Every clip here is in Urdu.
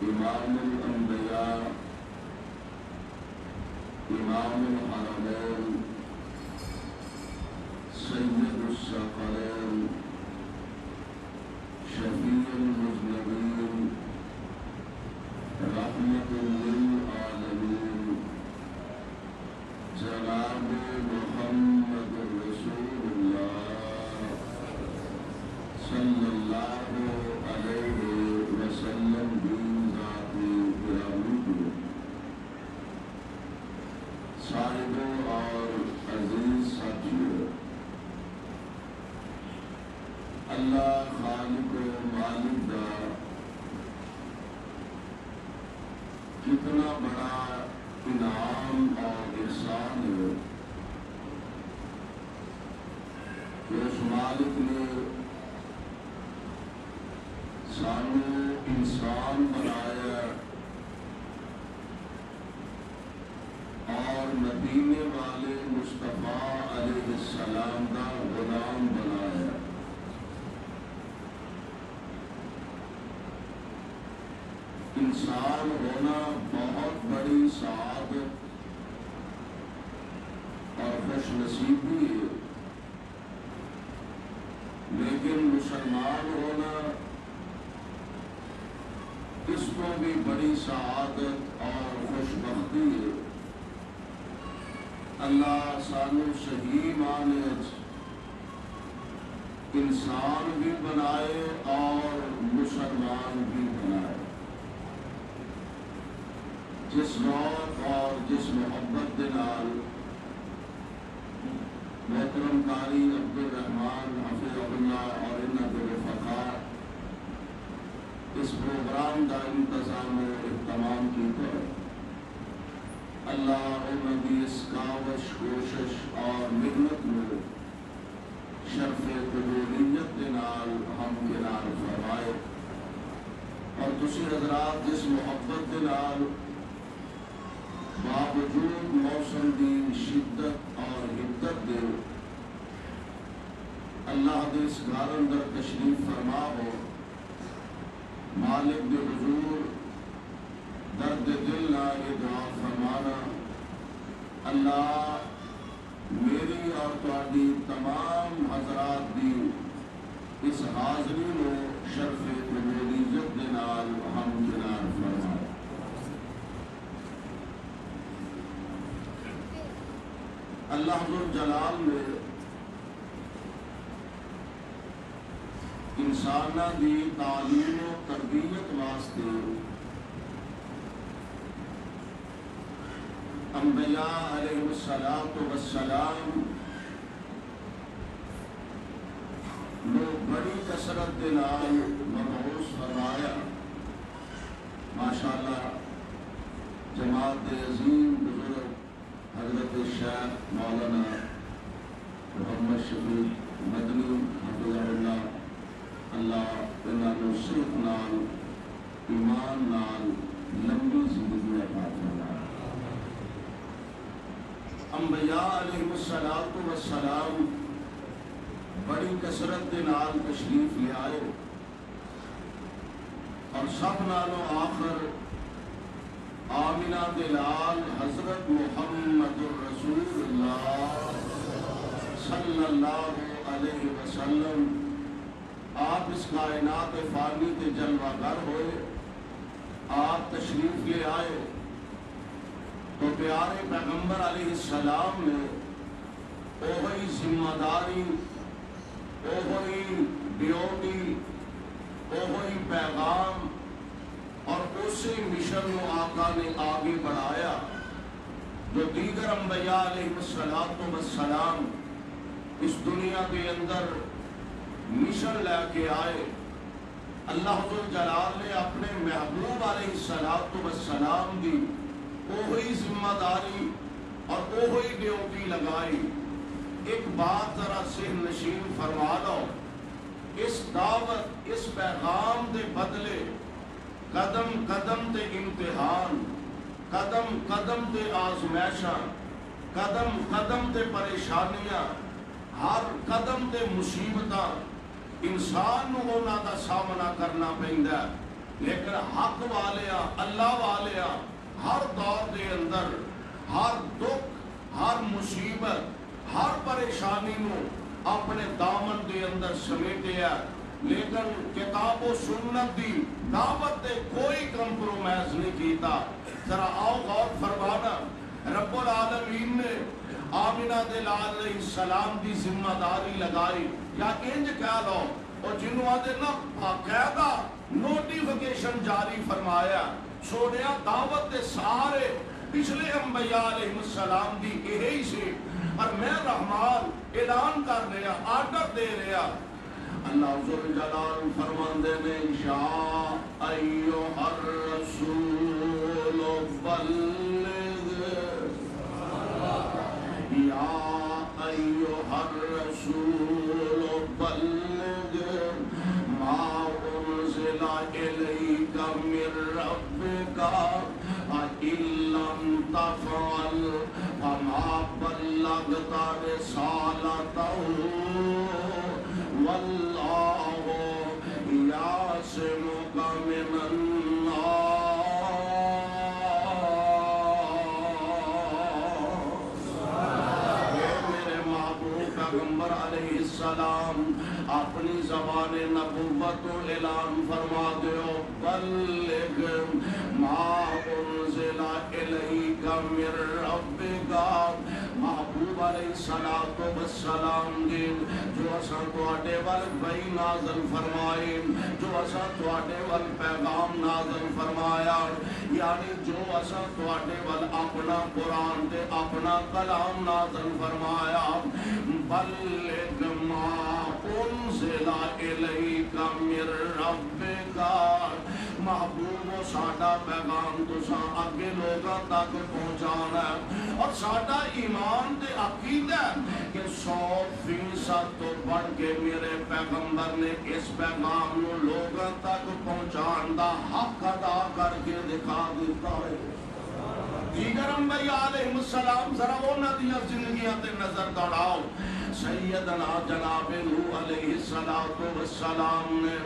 امام الانبیاء امام الحرمین سید الثقلین شفیع المذنبین رحمت للعالمین جناب محمد رسول اللہ صلی اللہ علیہ وسلم صاحبوں اور عزیز ساتھیوں، اللہ خالق و مالک دا کتنا بڑا انعام اور احسان ہے کہ اس مالک نے سانو انسان بنایا اور مدینے والے مصطفیٰ علیہ السلام کا غلام بنایا۔ انسان ہونا بہت بڑی سعادت اور خوش نصیبی ہے، لیکن مسلمان ہونا اس کو بھی بڑی سعادت اور خوش بختی ہے۔ اللہ سانو صحیح معنی انسان بھی بنائے اور مسلمان بھی بنائے۔ جس ذوق اور جس محبت کے نال محترم قاری عبدالرحمان حفظہ اللہ اور انہاں کے رفقاء اس پروگرام کا انتظام و اہتمام کیتا ہے، اللہ انہوں کی اس کاوش کوشش اور محنت میں شرف قبولیت کے نال ہم کنار فرمائے، اور تسی حضرات جس محبت کے نال باوجود موسم کی شدت اور حدت دے اللہ دے اس گھر اندر تشریف فرما ہو، مالک دے حضور درد دل نہ یہ دعا فرمانا، اللہ میری اور تہاڈی تمام حضرات دی اس حاضری میں شرف قبولیت دے نال ہم کنار فرمائے۔ اللہ ذو جلال نے انساناں دی تعلیم و تربیت واسطے انبیاء علیہ السلام لوگ بڑی کثرت کے نال مبعوث فرمایا۔ ماشاءاللہ جماعت عظیم بزرگ حضرت شیخ مولانا محمد شفیع مدنی حفظہ اللہ، اللہ انہاں نوں صحت نال ایمان نال لمبی زندگی عطا فرمائے۔ انبیاء علیہ السلام بڑی کثرت کے نال تشریف لے آئے، اور سب نالوں آخر آمنہ دلال حضرت محمد رسول اللہ صلی اللہ علیہ وسلم آپ اس کائنات فانی کے جلوہ گر ہوئے، آپ تشریف لے آئے تو پیارے پیغمبر علیہ السلام نے وہی ذمہ داری وہی ڈیوٹی، وہی پیغام اور اسی مشن کو آقا نے آگے بڑھایا جو دیگر انبیاء علیہ السلام اس دنیا کے اندر مشن لے کے آئے۔ اللہ جلال نے اپنے محبوب علیہ السلام کی وہی ذمہ داری اور وہی ڈیوٹی لگائی۔ ایک بات ذرا ذہن نشین فرما لو، اس دعوت اس پیغام دے بدلے قدم قدم تے امتحان، قدم قدم تے آزمائشاں، قدم قدم تے پریشانیاں، ہر قدم تے مصیبتاں انسان نو انہاں دا سامنا کرنا پیندا ہے۔ لیکن حق والیاں، اللہ والیاں ہر دور دے اندر ہر دکھ، ہر مصیبت، ہر پریشانی نو اپنے دامن دے اندر سمیٹیا، لیکن کتاب و سنت دی دعوت دے کوئی کمپرومائز نہیں کیتا۔ ذرا آؤ غور فرمانا، رب العالمین نے آمنہ دلال علیہ السلام دی ذمہ داری لگائی، یا انج کہہ لو اور جنہوں آدھے نا باقاعدہ نوٹیفیکیشن جاری فرمایا، سونیا دعوت دے سارے پچھلے انبیاء علیہ السلام دی یہی سے، اور میں رحمان اعلان کر رہا، آرڈر دے رہا۔ اللہ ذوالجلال فرماندے نے یا ایھا الرسول بلغ، یا ایھا الرسول بلغ ما انزل الیک من ربک وَإِن لَّمْ تَفْعَلْ فَمَا بَلَّغْتَ رِسَالَتَهُ وَاللَّهُ يَعْصِمُكَ مِنَ النَّاسِ۔ میرے محبوب پیغمبر علیہ السلام اپنی زبان نبوت و اعلان فرما دیو، بلغ ما انزل الیک من ربک، محبوب علیہ السلام دی جو اساں تواڈے ول وحی نازل فرمائے، جو اساں تواڈے ول پیغام نازل فرمایا، یعنی جو اساں تواڈے ول اپنا قرآن تے اپنا کلام نازل فرمایا، بلغ ما انزل الیک من ربک، محبوب ساڈا پیغام تساں اگے لوگاں تک پہنچانا ہے، اور ساڈا ایمان تے عقیدہ ہے کہ 100% تو بڑھ کے میرے پیغمبر نے اس پیغام نو لوگاں تک پہنچان دا حق ادا کر کے دکھا دیتا ہے۔ دیگر انبیاء علیہ السلام ذرا انہاں دی زندگیاں تے نظر دوڑاؤ۔ سیدنا جناب نوح علیہ السلام نے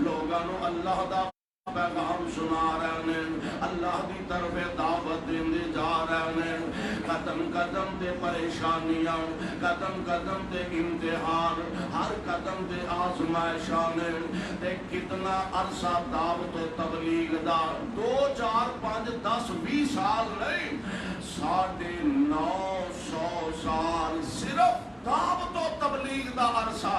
لوگاں نو اللہ دا پیغام سنا رہے ہیں، اللہ دی طرف دعوت دیندے جا رہے ہیں، قدم قدم تے پریشانیاں، قدم قدم تے امتحان، ہر قدم تے آزمائشاں نے، تے کتنا عرصہ دعوت و تبلیغ دا، 2 4 5 10 20 سال نہیں، 950 سال صرف دعوت و تبلیغ دا عرصہ،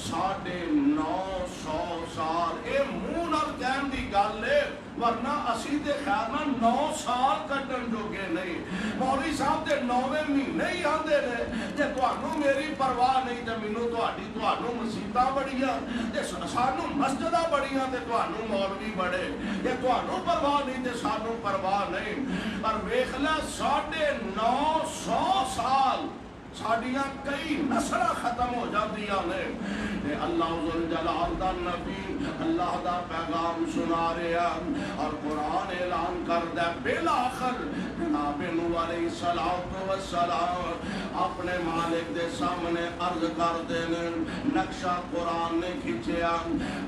950 سال، اے منہ نال کہن دی گل ہے، ورنہ اسی تے خیر نہ 9 سال کٹن جوگے نہیں۔ مولوی صاحب تے 9ویں مہینے ہی آندے نے، جے تانوں میری پرواہ نہیں تے مینوں تانوں مسیتاں بڑیاں تے سانوں مسجداں بڑیاں تے تانوں مولوی بڑے، جے تانوں پرواہ نہیں تے سانوں پرواہ نہیں، پر ویکھ لے 950 سال ساڑیاں کئی نسلہ ختم ہو جاندیاں نے، اللہ ذوالجلال دا نبی اللہ دا پیغام سنا رہا اور قرآن اعلان کردہ، بالآخر جناب نوح علیہ السلام اپنے مالک دے سامنے عرض کر دینے، نقشہ قرآن نے کھچیا،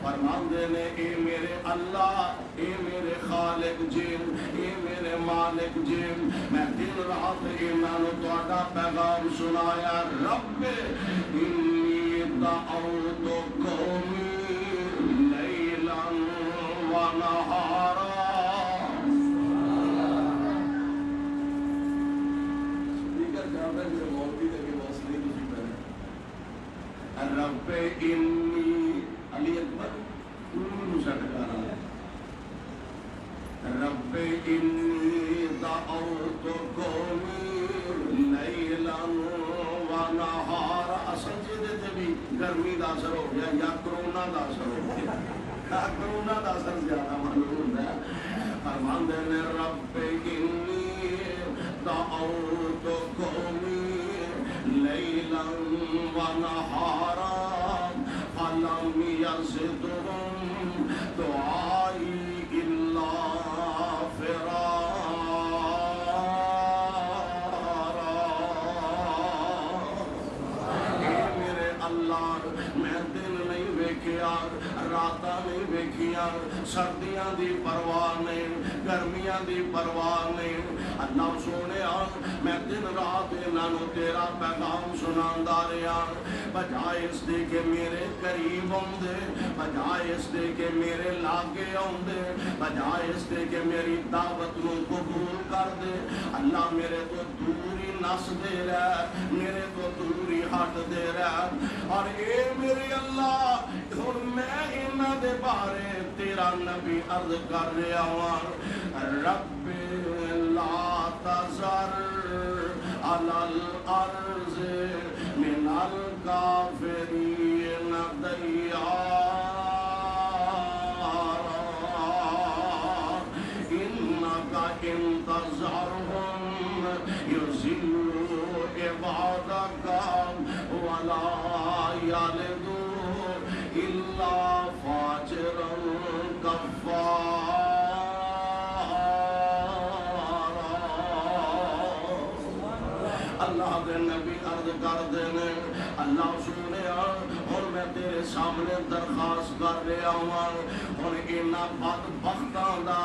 فرمان دینے، اے میرے اللہ، اے میرے خالق جن، اے میرے مالک جن، میں دن رات ایمان و توڑا پیغام سنایا، رب انی دعوت قومی لیلا و نہارا۔ رب انی علی اکبر سٹکارا رب انی دعوت قومی لیلا و نہارا. اصل جیدے تے بھی گرمی دا اثر ہو گیا یا کرونا دا اثر ہو گیا. کرونا دا اثر زیادہ معلوم ہے. فرماندے نے رب انی دعوت قومی لیلا و نہارا فلم یزدہم دعائی الا فرارا. اے میرے اللہ میں دن نہیں ویکھیا راتاں نہیں ویکھیاں سردیاں دی پرواہ نہیں گرمیاں دی پرواہ نہیں. اللہ سونیا میں دن رات انہاں نوں تیرا پیغام سناندا رہیا بجائے اس دے کہ میرے قریب آؤندے بجائے اس دے کہ میرے لاگے آؤندے بجائے اس دے کہ میری دعوت نوں قبول کر دے. اللہ میرے تو دور ہی نس دے رہا میرے تو دور ہی ہٹ دے رہا. اور اے میرے اللہ ہن میں انہاں دے بارے تیرا نبی عرض کر رہا ہوں رب لا تذر علی الارض من الکافرین دیارا انک ان تذرہم یضلوا عبادک ولا یلدوا الا فاجرا کفارا. اللہ دے نبی عرض کر دینے اللہ سنیا اور میں تیرے سامنے درخواست کر رہا ہوں اور انہاں بدبختاں دا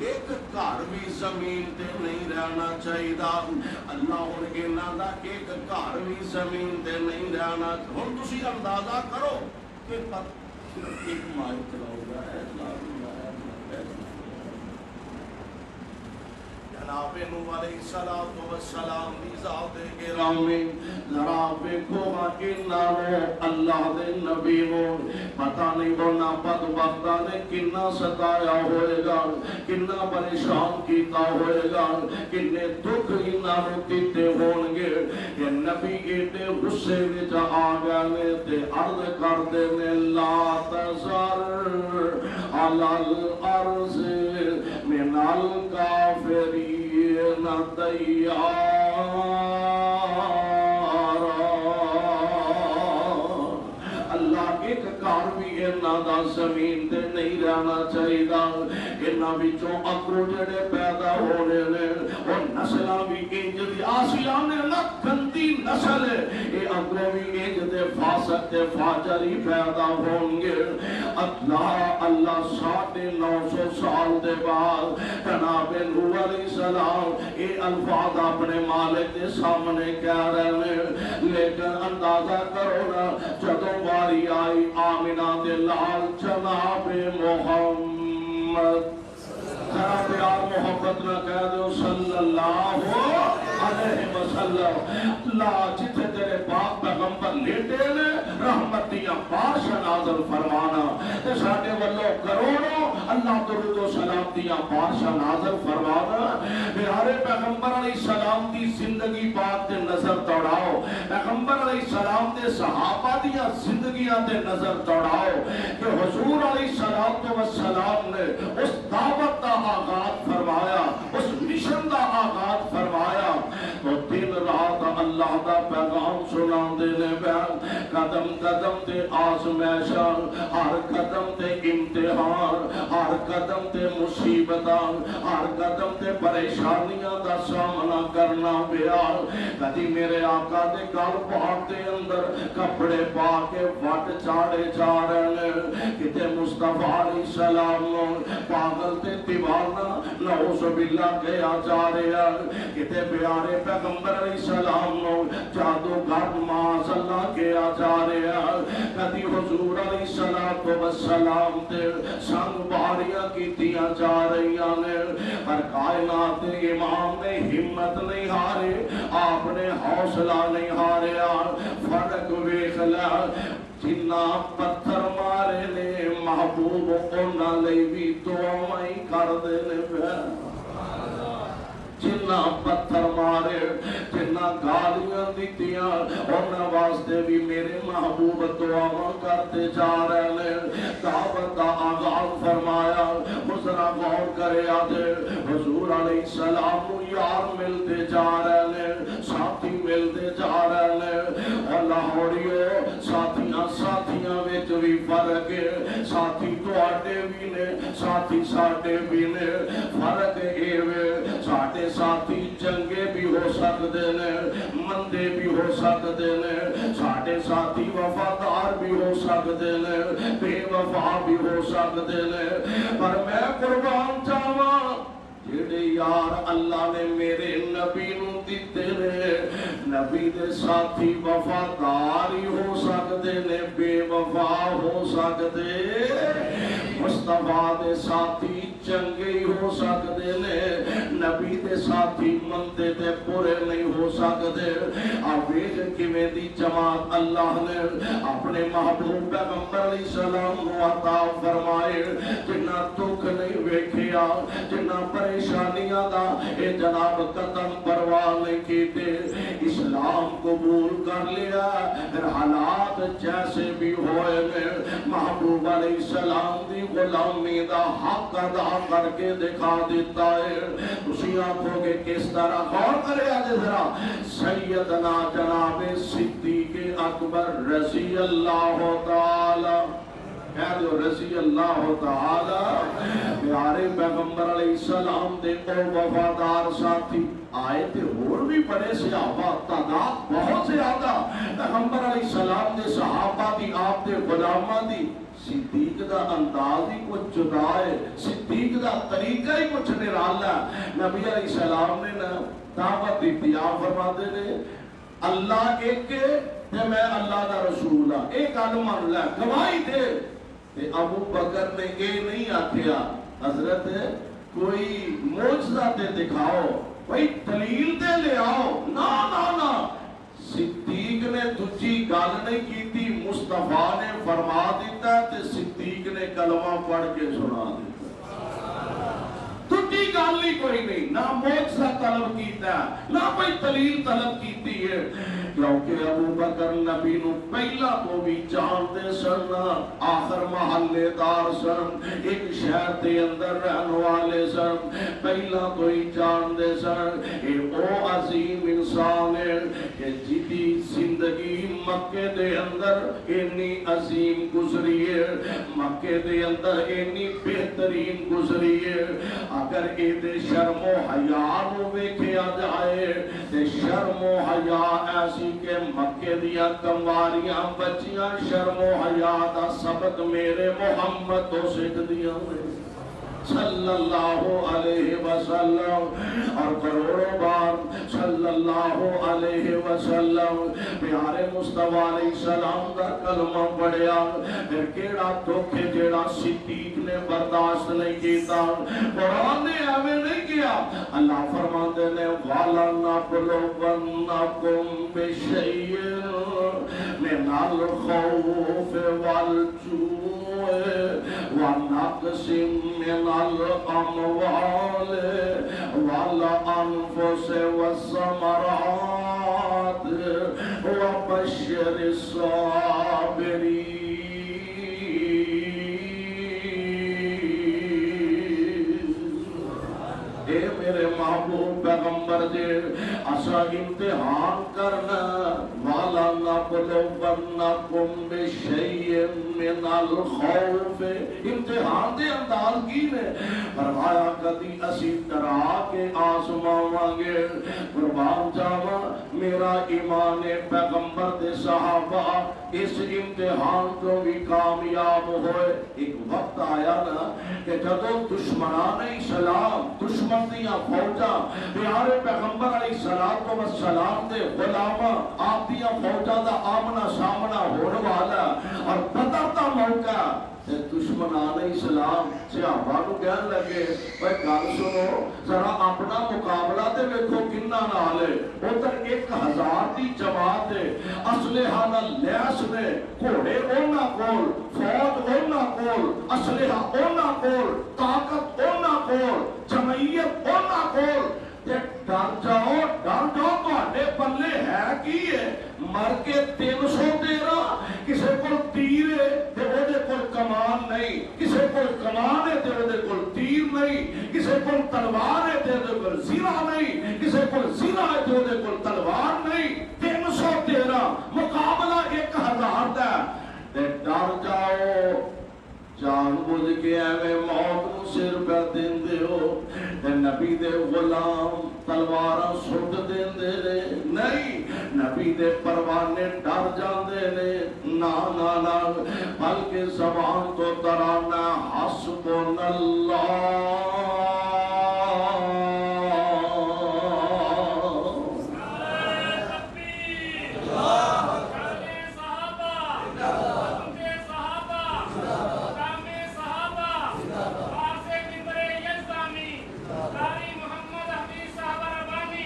ایک گھر بھی زمین تے نہیں رہنا چاہیے. اللہ اور انہاں دا ایک گھر بھی زمین تے نہیں رہنا. ہن تسی اندازہ کرو کہ ایک مائی چلاؤ گا جناب نوح علیہ السلام والسلام دی ذات گرامی ذرا دیکھو انہاں نے اللہ دے نبی نوں پتہ نہیں بولنا بدبختاں نے کنا ستایا ہوئے گا کنا پریشان کیتا ہوئے گا کنے دکھ انہاں نوں دتے ہون گے کہ نبی ایڈے غصے وچ آ گئے تے عرض کر دے نے لا تذر علی الارض من الکافرین دیارا. اللہ ایک کار بھی انہاں دا زمین تے نہیں رہنا چاہیے. انہاں وچوں اگرو جڑے پیدا ہونے نے اور نسلاں بھی انج دی آسیاں نے نہ گندی نسل ہے اے اگرو بھی انج دے فاسق تے فاجر ہی پیدا ہوں گے. اللہ 950 سال دے بعد جناب نوح علیہ السلام اے الفاظ اپنے مالک دے سامنے کہہ رہے ہیں لیکن اندازہ کرو نا جدوں واری آئی آمنہ دے لال جناب محمد ذرا پیار محبت نہ کہہ دو صلی اللہ علیہ وسلم. اللہ جتھے تیرے پاک پیغمبر لیٹے نے رحمتیاں بارشاں نازل فرمانا تے ساڈے والوں کروڑوں اللہ درود و سلامتیاں بارشاں نازل فرمانا. پیارے پیغمبر علیہ السلام دی زندگی پاک تے نظر دوڑاؤ پیغمبر علیہ السلام دے صحابہ دیاں زندگیاں تے نظر دوڑاؤ کہ حضور علیہ السلام نے اس دعوت دا آغاز فرمایا اس مشن دا آغاز فرمایا تو دن رات اللہ دا پیغام سنان دینے بیان قدم قدم تے آزمائشاں ہر قدم تے امتحان ہر قدم تے مصیبتاں ہر قدم تے پریشانیاں دا سامنا کرنا پیا. کدی میرے آقا دے گل پاک دے اندر کپڑے پا کے وٹ چاڑے جا رہے ہیں کتے مصطفیٰ علیہ السلام پاگل تے دیوانہ نعوذ باللہ کیا جا رہے ہیں کتے پیارے پیغمبر علیہ السلام جادوگر معاذ اللہ کیا جا رہے ہیں کدی حضور علیہ السلام تے سنگ باریاں کیتیاں جا رہی ہیں پر کائنات امام نے ہمت نہیں ہارے آپ نے حوصلہ نہیں ہاریا. فرق ویکھ لیا جنہ پتھر مارے نے محبوب انہاں لئی بھی دعاواں ہی کردے نے پیا جنہ پتھر مارے جنہ گالیاں دیتیاں انہاں واسطے بھی میرے محبوب دعاواں کرتے جا رہے نے دعوت دا آغاز فرمایا ذرا غور کرے آدھے حضور علیہ السلام یار ملتے جا رہے نے ساتھی ملتے جا رہے نے اور لاہوریو ساتھیاں وچ بھی فرق ہے ساتھی تواڈے بھی نے ساتھی ساڈے بھی نے فرق اے وے ساڈے ساتھی چنگے بھی ہو سکتے نے مندے بھی ہو سکتے نے ساڈے ساتھی وفادار بھی ہو سکتے نے بے وفا بھی ہو سکتے نے پر میں قربان جاواں جڑے یار اللہ نے میرے نبی نو دتے نے نبی دے ساتھی وفادار ہی ہو سکتے نے بے وفا ہو سکتے مصطفیٰ دے ساتھی چنگے ہی ہو سکتے نے نبی دے ساتھی مندے تے برے نہیں ہو سکتے آویج کیویں دی جماعت اللہ نے اپنے محبوب پیغمبر علیہ السلام کو عطا فرمائے جنہ دکھ نہیں ویکھیا جنہ پریشانیاں دا اے جناب قدم پرواہ نہیں کیتے اسلام قبول کر لیا پھر حالات جیسے بھی ہوئے نے محبوب علیہ السلام دی غلامی دا حق ادا کر کے دکھا دیتا ہے اسی آنکھوں کے کس طرح غور کرے آجے ذرا سیدنا جناب صدیق اکبر رضی اللہ تعالی کہہ دو رضی اللہ تعالی پیارے پیغمبر علیہ السلام دے او وفادار ساتھی آئے تھے اور بھی بڑے صحابہ تعداد بہت زیادہ پیغمبر علیہ السلام دے صحابہ دی آپ دے غلامہ دی صدیق دا انداز ہی کچھ جدا ہے صدیق دا طریقہ ہی کچھ نرالا ہے نبی علیہ السلام نے نا دعوت دیتی آپ فرماتے نے اللہ ایک کے تے میں اللہ دا رسول ہاں ایک آدم اللہ گواہی دے تے ابو بکر نے یہ نہیں آکھیا حضرت کوئی معجزہ تے دکھاؤ کوئی دلیل تے لے آؤ نا نا نا صدیق نے تجھی گل نہیں کی تھی مصطفیٰ نے فرما دیتا تے صدیق نے کلمہ پڑھ کے سنا دیتا تجھی گل نہیں کوئی نہیں نہ معجزہ طلب کیتا نہ کوئی دلیل طلب کیتی ہے کیونکہ ابو بکر نبی نو پہلا تو بھی جانتے سن آخر محلے دار سن ایک شہر دے اندر رہنے والے سن پہلا تو ہی جانتے سن اے او عظیم انسان ہے کہ جیدی زندگی مکے دے اندر انی عظیم گزری ہے مکے دے اندر انی بہترین گزری ہے اگر اے دے شرم و حیاء نو ویکھیا جائے تے شرم و حیاء ایسی کہ مکے دیا کمواریاں بچیاں شرم و حیاء دا سبق میرے محمد تو سکھ دیا ہوئے صلی اللہ علیہ وسلم اور کروڑوں بار صلی اللہ علیہ وسلم پیارے مصطفیٰ علیہ السلام دا کلمہ پڑھیا پھر کیڑا دکھ جیڑا صدیق نے برداشت نہیں کیتا قرآن نے ہمیں نہیں کیا اللہ فرماتے نے وَلَنَبْلُوَنَّكُمْ بِشَيْءٍ مِنَ الْخَوْفِ وَالْجُوعِ وَنَقْصٍ مِنَ الأموال والأنفس والثمرات وبشر الصابرين اے میرے محبوب پیغمبر جے اسا امتحان کرنا والا نبلونکم بشیء من الخوف امتحان دے انداز کی نے فرمایا کدی اسی ڈرا کے آزماواں گے قربان جاواں میرا ایمان پیغمبر دے صحابہ اس امتحان کو بھی کامیاب ہوئے ایک وقت آیا نا کہ جدو دشمنان اسلام دشمن دیاں فوجاں پیارے پیغمبر علیہ السلام دے غلامہ آپ دیاں فوجاں دا آمنا سامنا ہونے والا اور بدر دا موقع دشمنان اسلام صحابہ کو کہنے لگے بھائی گل سنو ذرا اپنا مقابلہ تے ویکھو کنا نال ہے ادھر 1000 دی جماعت دے اسلحہ نال لیس نے گھوڑے انہاں کول فوج انہاں کول اسلحہ انہاں کول طاقت انہاں کول جمعیت انہاں کول ڈر جاؤ تہاڈے پلے ہے کی ہے مر کے 313 کسے کول تیر ہے تے او دے کول کمان نہیں کسے کول کمان ہے تے او دے کول تیر نہیں کسے کول تلوار ہے تے او دے کول زرہ نہیں کسے کول زرہ ہے تے او دے کول تلوار نہیں 313 مقابلہ 1000 دا تے ڈر جاؤ جان بوجھ کے ایویں موت نو سر پہ دیندے ہو تے نبی دے غلام تلواراں سٹ دیندے نے نہیں نبی دے پروانے ڈر جاندے نے نا نا نا بلکہ زبان تو ترانہ حسبنا اللہ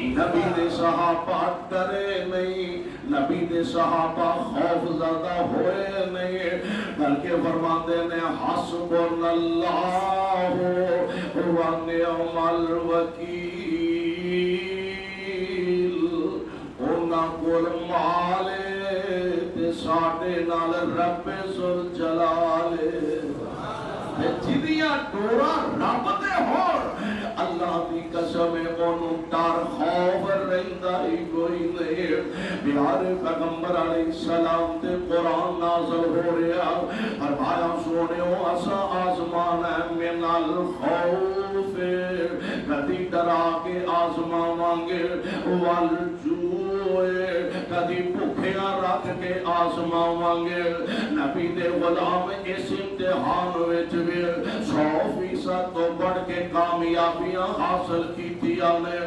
نبی دے صحابہ ڈرے نہیں نبی دے صحابہ خوف زدہ ہوئے نہیں بلکہ فرماتے نے حسبنا اللہ و نعم الوکیل انہاں کول مالے تے ساڈے نال رب ذوالجلال جدیاں ڈورا رب دے ہون اللہ دی قسم اونوں ڈر خوف رہندا ہی کوئی نہیں پیارے پیغمبر علیہ السلام تے قرآن نازل ہو رہا فرمایا سونےو اسا آزمان ہے من الخوف کدی ڈرا کے آزماواں گے والجوع کدی بھوکیاں رکھ کے آزماواں گے نبی دے غلام اس امتحان وچ 100% تو بڑھ کے کامیابیاں حاصل کیتیاں نے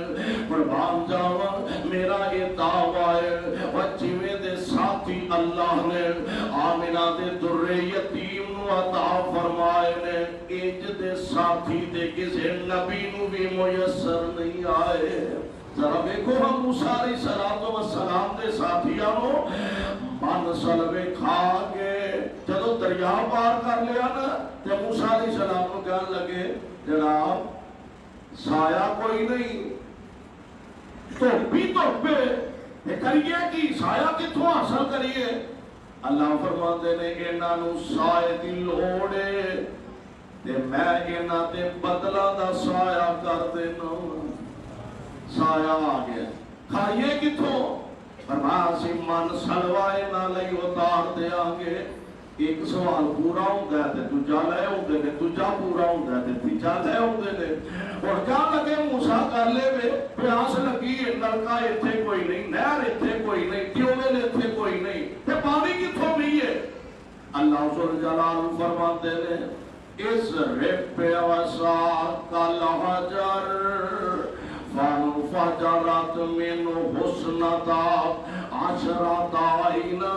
قربان جاواں میرا یہ دعویٰ ہے وچیویں دے ساتھی اللہ نے آمنہ دے در یتیم نو عطا فرمائے نے اج دے ساتھی دے کسے نبی نو بھی میسر نہیں آئے ذرا دیکھو ہم موسیٰ علیہ السلام دے ساتھیاں نو من سلوے کھا کے جدو دریا پار کر لیا نا تے موسیٰ علیہ السلام کو کہنے لگے جناب سایہ کوئی نہیں توپے یہ کریے کہ سایہ کتھوں حاصل کریے اللہ فرماتے نے انہاں نو سایہ دی لوڑے تے میں انہاں تے بدلہ دا سایہ کر دینا سایہ آ گیا کھائیے کتھوں فرمایا سی من سلوائے نہ لئی اتار دے آنگے ایک سوال پورا ہوندہ ہے تے تجھا لے ہوندے نے تجھا پورا ہوندہ ہے تے تجھا لے ہوندے نے اور کیا لگے موسیٰ کر لے وے پیاس لگی نلکا اتھے کوئی نہیں نہر اتھے کوئی نہیں ٹیوبویل اتھے کوئی نہیں تے پانی کتھوں پیئے اللہ ذوالجلال فرماتے نے اس رب وسا کل حجر فانفجرت من حسنتا عشرت عینا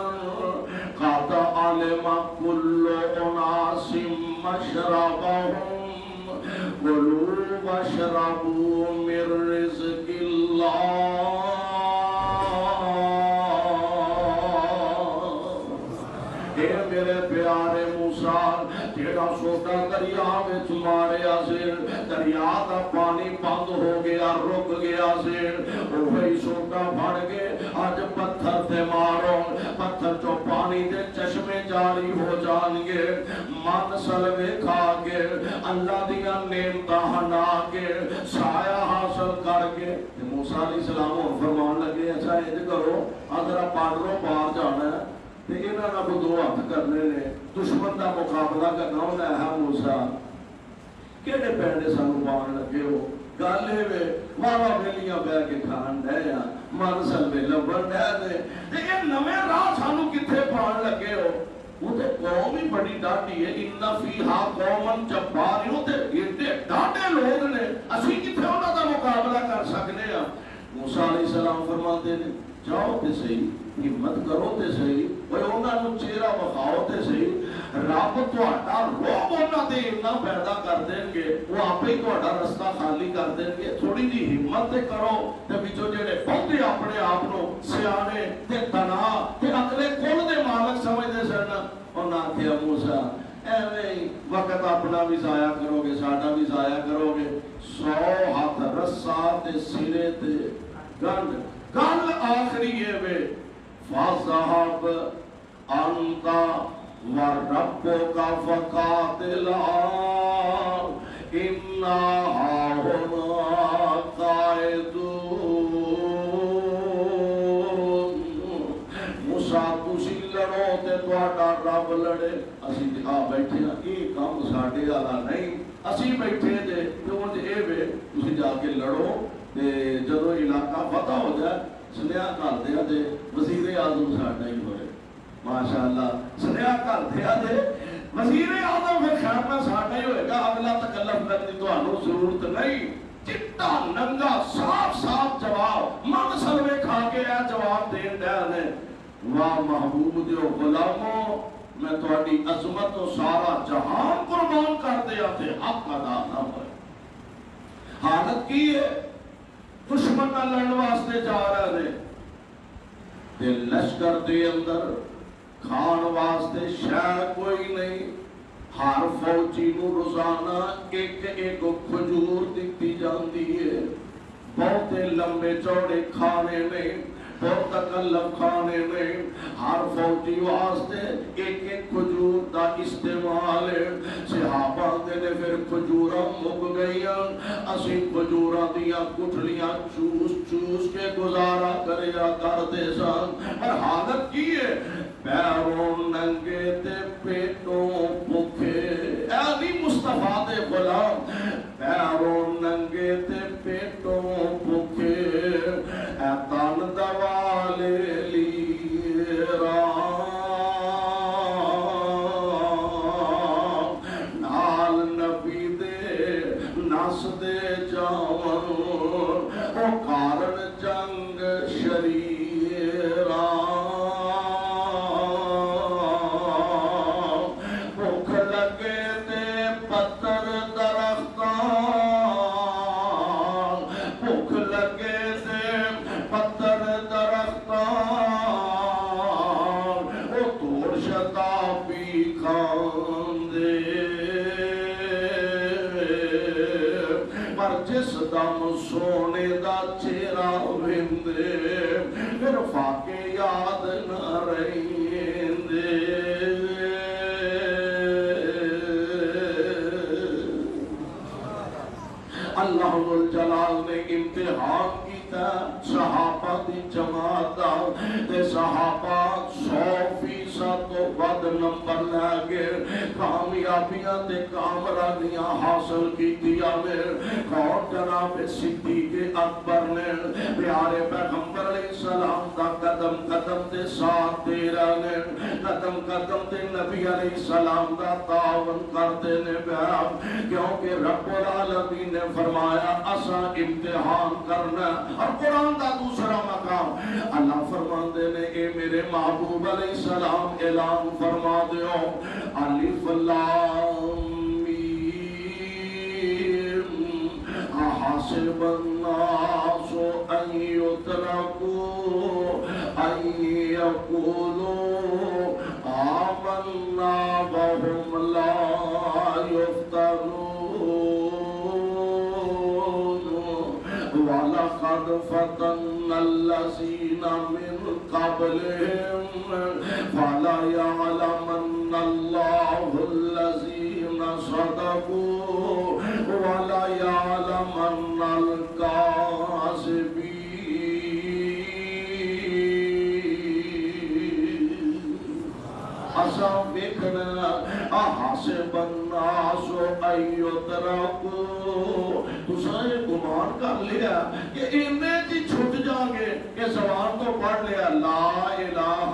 قد علم كل اناس مشربهم كلوا واشربوا من رزق الله اے میرے پیارے موسیٰ جیڑا سوٹا دریا وچ ماریا سے دریا دا پانی بند ہو گیا رک گیا سے وہی سوٹا پھڑ کے آج پتھر تے مارو پتھر جو پانی دے چشمے جاری ہو جان گے من سلوے کھا کے اللہ دیا نعمتاں ہنا کے سایہ حاصل کر کے موسیٰ علیہ السلام فرمان لگے اچھا انج کرو اگر پاڑروں پار جانا ہے تے انہاں نال دو ہاتھ کرنے نے دشمن دا مقابلہ کرنا ہونا ہے موسیٰ کیڑے پیڑے سانو پان لگے ہو گالے وے مارا ویلیاں بہ کے کھان ڈے آ من سلوے لبن ڈے دے یہ نویں راہ سانو کتھے پان لگے ہو وہ تے قوم ہی بڑی ڈاٹی ہے انہا فیہا قومن جباری ہو تے ایڈے ڈاٹے لوگ نے اسی کتھے انہاں دا مقابلہ کر سکنے ہیں موسیٰ علیہ السلام فرماتے ہیں جاؤ تے صحیح، ہمت کرو تے صحیح، کوئی انہاں نوں چہرہ وکھاؤ تے صحیح۔ رب تہاڈا روب انہاں دے اتنا پیدا کر دین گے، وہ آپ ہی تہاڈا رستہ خالی کر دین گے۔ تھوڑی جی ہمت تے کرو تے وچوں جڑے بہتے اپنے آپ نوں سیانے تے تنا تے اگلے کل دے مالک سمجھدے سن، انہاں آکھیا موسیٰ ایویں ہی وقت اپنا بھی ضائع کرو گے، ساڈا بھی ضائع کرو گے۔ 100 ہاتھ رسا تے سرے تے گنڈ۔ گل آخری ہے وے فَذَهَبْ أَنْتَ وَرَبُّكَ فَقَاتِلَا إِنَّا هَاهُنَا قَاعِدُونَ۔ موسیٰ تسی لڑو تے تہاڈا رب لڑے، اسی آ بیٹھے ہاں، یہ کام ساڈے والا نہیں، اسی بیٹھے دے کیوں جے اے وے تسی جا کے لڑو تے جدو علاقہ فتح ہو جائے سنیا کر دیا دے وزیر اعظم ساڈا ہی ہوئے، ماشاءاللہ سنیا کر دیا دے وزیر اعظم پھر خیر میں ساڈا ہی ہوئے گا، اگلا تکلف کرنے تو آنو ضرورت نہیں۔ چٹا ننگا صاف صاف جواب من سلوے کھا کے ہے جواب دین دیا نے، واہ محبوب دیو غلاموں میں تہاڈی عظمت تو سارا جہان قربان کر دیا تے حق ادا نہ ہوئے۔ حالت کی ہے دشمن نہ لڑن واسطے جا رہے ہیں تے لشکر دے اندر کھان واسطے شے کوئی نہیں، ہر فوجی نو روزانہ ایک ایک کھجور دتی جاندی ہے، بہتے لمبے چوڑے کھانے نہیں، بہت تکلف کھانے نہیں، ہر فوجی واسطے ایک ایک کھجور دا استعمال ہے۔ صحابہ نے پھر کھجوراں مک گئیاں، اسی کھجوراں دیاں گٹھلیاں چوس چوس کے گزارا کریا کرتے سن۔ اور حالت کی ہے پیروں ننگے تے پیٹوں بھوکے، اے علی مصطفیٰ دے غلام، پیروں ننگے تے پیٹوں بھوکے، اے تن دوا لے لی نال نبی دے نس دے جاون، او کارن جنگ شریراں، بھوک لگے تے پتر درختاں، بھوک لگے تے پتر درختاں، او توڑ شتابی کھاندے، پر جس دم سونے دا چہرہ ویندے پھر فاقے یاد نہ رہندے۔ اللہ ذوالجلال نے امتحان کیتا صحابہ دی جماعت دا، تے صحابہ 100% تو ود نمبر لے گئے، کامیابیاں تے کامرانیاں حاصل کیتیاں نے۔ کون جناب صدیق اکبر نے پیارے پیغمبر علیہ السلام دا قدم قدم تے ساتھ دے رہے، قدم قدم تے نبی علیہ السلام دا تعاون کرتے نے بیاب، کیونکہ رب العالمین نے فرمایا اسا امتحان کرنا۔ اور قرآن دا دوسرا مقام اللہ فرماندے نے اے میرے محبوب علیہ السلام اعلان فرما دیو الف لام أحسب الناس أن يتركوا أن يقولوا آمنا وهم لا يفتنون ولقد فتنا الذين من قبلهم فليعلمن الله الذين صدقوا وَلَيَعْلَمَنَّ الْكَاذِبِينَ۔ اساں ویکھنا احسب الناس ان یترکوا، تساں یہ گمان کر لیا کہ انہیں جی چھٹ جاؤ گے کہ زبان تو پڑھ لیا لا الہ،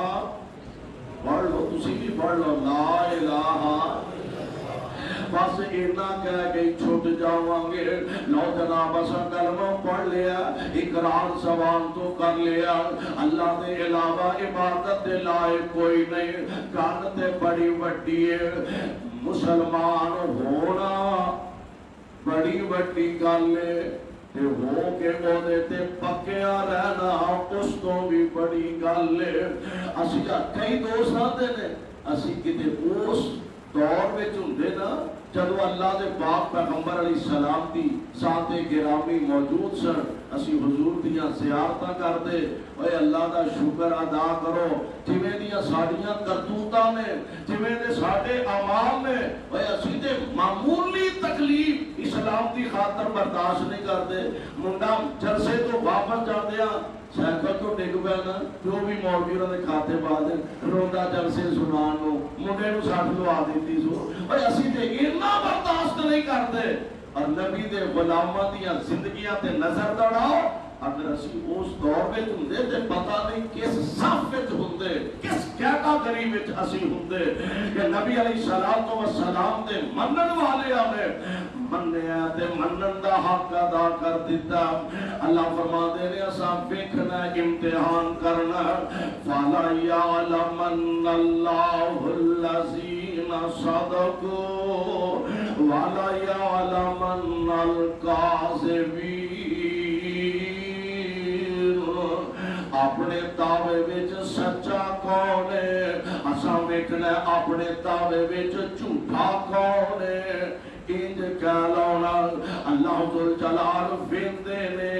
پڑھ لو تسی بھی پڑھ لو لا الہ بس اینا کہہ گئی چھٹ جاؤں گے. لو جناب اسا کلمہ پڑھ لیا, اقرار زبان تو کر لیا, اللہ دے علاوہ عبادت دے لائق کوئی نہیں. گل تے بڑی وڈی ہے, مسلمان ہونا بڑی وڈی گل ہے, تے ہو کے عہدے تے پکیا رہنا اس تو بھی بڑی گل ہے. اسی کئی دوست آتے نے, اسی کتے اس دور میں ہوندے نا جدو اللہ دے پاک پیغمبر علیہ السلام دی ذات گرامی موجود سن, اسی حضور دیاں زیارتاں کردے. اے اللہ دا شکر ادا کرو جویں دیاں ساڈیاں کرتوتاں نے, جویں دے ساڈے اعمال نے. اے اسی تے معمولی تکلیف اسلام دی خاطر برداشت نہیں کردے. منڈا جلسے تو واپس جاندے ہاں سائیکل تو ڈگ پیا نا, جو بھی مولوی انہوں نے کھاتے پا دے روندا جلسے سنان نو, منڈے نو سٹ لوا دیتی سو. اے اسی تے اتنا برداشت نہیں کرتے. اور نبی دے غلاماں دیاں زندگیاں تے نظر دوڑاؤ, اگر اسی اس دور میں ہوندے تے پتہ نہیں کس صف وچ ہوندے, کس کیٹاگری وچ اسی ہوندے کہ نبی علیہ السلام دے منن والے آنے منیا تے منن دا حق ادا کر دیتا. اللہ فرماندے نے اساں ویکھنا امتحان کرنا. فَلَا يَعْلَمَنَّ اللَّهُ الَّذِينَ صَدَقُوا وَلَا يَعْلَمَنَّ الْكَاذِبِينَ. اپنے دعوے وچ سچا کون ہے, اساں ویکھنا اپنے دعوے وچ جھوٹا کون ہے. انج کہہ لونا اللہ ذوالجلال ویندے نے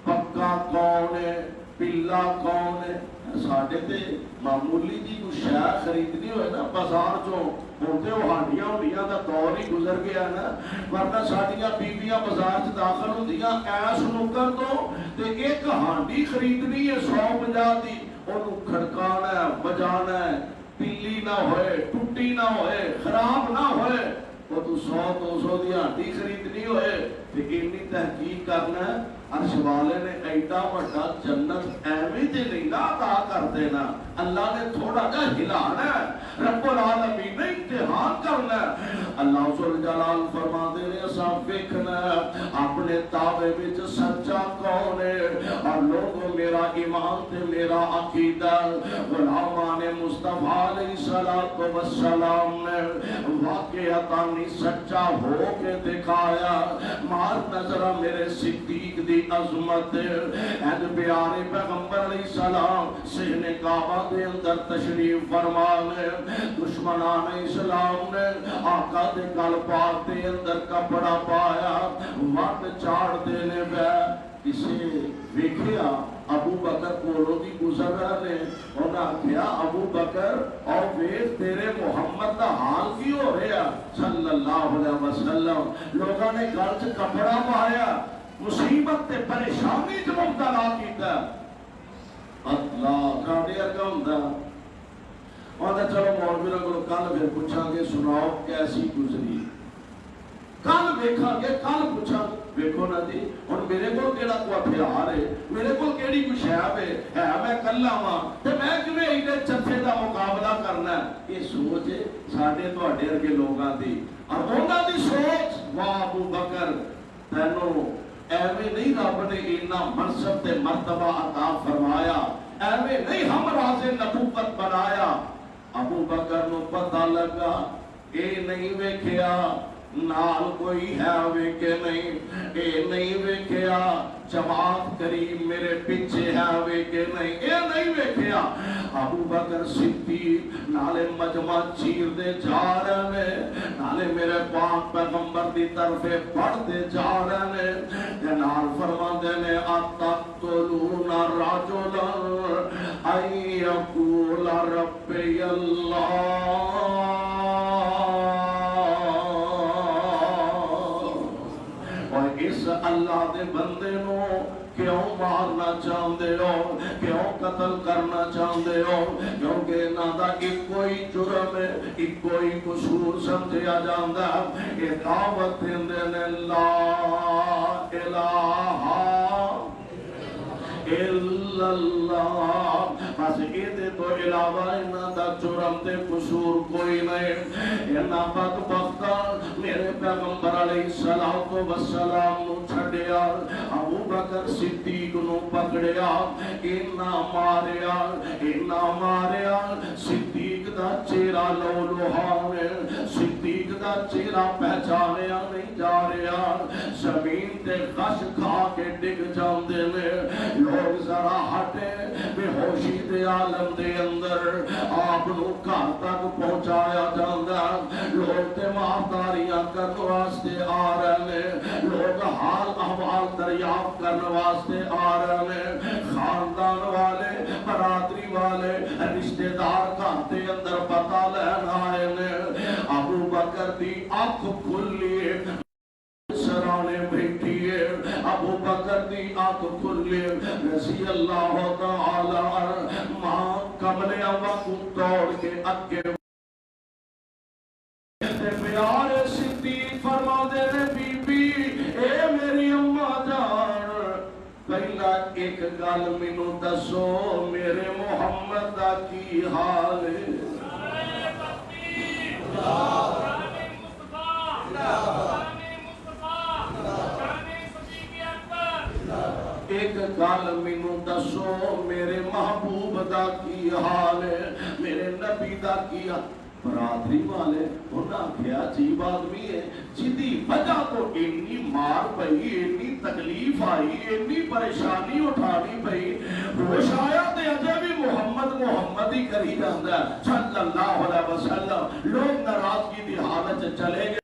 پکا کون ہے, پلا کون ہے. ساڈے تے معمولی جی کوئی شے خریدنی ہوئے نا بازار چوں, ہن تے وہ ہانڈیاں ہونڈیاں دا دور ہی گزر گیا نا, ورنہ ساڈیاں بیبیاں بازار چ داخل ہوندیاں ایس نکر تو تے ایک ہانڈی خریدنی ہے 150 دی, اونوں کھڑکانا ہے بجانا ہے, پلی نہ ہوئے ٹوٹی نہ ہوئے خراب نہ ہوئے. وہ تو 100-200 دی ہانڈی خریدنی ہوئے تے اینی تحقیق کرنا ہے. عرش والے نے ایڈا وڈا جنت ایویں تے نہیں نا عطا کر دینا, اللہ نے تھوڑا جا ہلانا ہے, رب العالمین نے امتحان کرنا ہے. اللہ ذوالجلال فرماندے نے اساں ویکھنا اپنے دعوے وچ سچا کون ہے. اور لوگوں میرا ایمان تے میرا عقیدہ غلامان مصطفیٰ علیہ السلام نے واقعتاً سچا ہو کے دکھایا. مار نظرہ میرے صدیق دی عظمت, اے پیارے پیغمبر علیہ السلام صحن کعبہ دے اندر تشریف فرمانے. دشمنان اسلام نے آقا دے گل پاک دے اندر کپڑا پایا, وٹ چاڑ دینے پہ. کسے ویکھیا ابو بکر کولوں دی گزر رہے نے, انہاں کہا ابو بکر اور ویکھ تیرے محمد دا حال کی ہو رہا صلی اللہ علیہ وسلم. لوگاں نے گل چ کپڑا پایا, مصیبت تے پریشانی چ مبتلا کیتا. اللہ ساڈے ارگا ہوندا آندا چلو مولوی کو کل پھر پوچھاں گے سناؤ کیسی گزری, کل ویکھاں گے کل پوچھاں. ویکھو نا جی ہن میرے کول کیڑا کوئی ہتھیار ہے, میرے کول کیڑی کوئی شے ہے میں کلا واں تے میں کیویں ایڈے چتھے دا مقابلہ کرنا ہے. یہ سوچ ساڈے تہاڈے ورگے لوگاں دی, اور انہاں دی سوچ واہ ابو بکر تینوں ایویں نہیں رب نے اتنا منصب تے مرتبہ عطا فرمایا, ایویں نہیں ہم راز نبوت بنایا. ابو بکر نو پتہ لگا اے نہیں ویکھیا نال کوئی ہے وے کہ نہیں, اے نہیں ویکھیا جماعت کریم میرے پیچھے ہے وے کہ نہیں, اے نہیں ویکھیا. ابو بکر صدیق نالے مجمع چیر دے جا رہے ہیں, نالے میرے پاک پیغمبر دی طرف بڑھ دے جا رہے ہیں. نال فرماندے نے اتقتلون رجلا ان یقول ربی اللہ. اس اللہ دے بندے نو کیوں مارنا چاہندے ہو, کیوں قتل کرنا چاہندے ہو, کیونکہ انہاں دا کوئی جرم ہے, کوئی قصور سمجھیا جاندا. یہ دعوت دیندے نے لا الہ الا اللہ. بس یہ تو علاوہ انہاں دا جرم تے قصور کوئی نہیں. انہاں بدبختاں میرے پیغمبر علیہ الصلوۃ والسلام نو چھڈیا, ابو بکر صدیق نو پکڑیا, انہاں ماریا. صدیق دا چہرہ لو لوہان, صدیق دا چہرہ پہچانیا نہیں جا رہا. زمین تے غش کھا کے ڈگ جاندے نے. لوگ ذرا ہٹے, بے ہوشی دے عالم دے اندر آپ نو گھر تک پہنچایا جاندا. لوگ تے ماہداریاں کرن واسطے آ رہے نے, لوگ حال احوال دریافت کرن واسطے آ رہے نے. خاندان والے, برادری والے, رشتہ دار گھر دے اندر پتہ لین آئے نے. ابو بکر دی اکھ کھلی, سرانے بیٹھی ہے. ابو بکر دی آنکھ کھلی, رضی اللہ تعالی ماں قبل وقت توڑ کے اگے پیارے صدیق فرما دے رہے, بی بی اے میری اماں جان, پہلا ایک گل مینوں دسو, میرے محمد دا کی حال ہے؟ ایک گل مینوں دسو, میرے محبوب دا کی حال ہے, میرے نبی دا کی حال. برادری والے انہاں کیا عجیب آدمی ہے جدی وجہ تو اتنی مار پئی, اتنی تکلیف آئی, اتنی پریشانی اٹھانی پئی, ہوش آیا تے اجے بھی محمد ہی کری جاندا ہے صلی اللہ علیہ وسلم. لوگ ناراضگی دی حالت چلے گئے.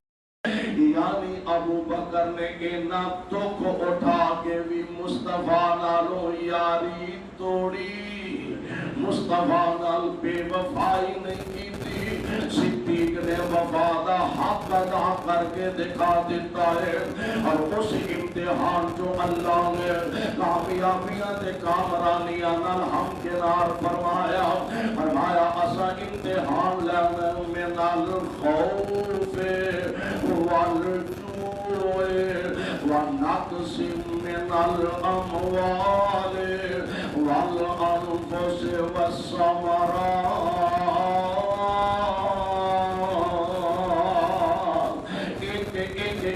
یعنی ابو بکر نے اینا دکھ اٹھا کے بھی مصطفیٰ نالوں یاری توڑی, مصطفیٰ نال بے وفائی نہیں کی تھی. صدیق نے وفا دا حق ادا کر کے دکھا دیتا ہے. اور اس امتحان جو اللہ نے کامیابیاں تے کامرانیاں نال ہمکنار فرمایا اسا امتحان لینا من الخوف والجوع ونقص من الاموال والانفس والثمرات.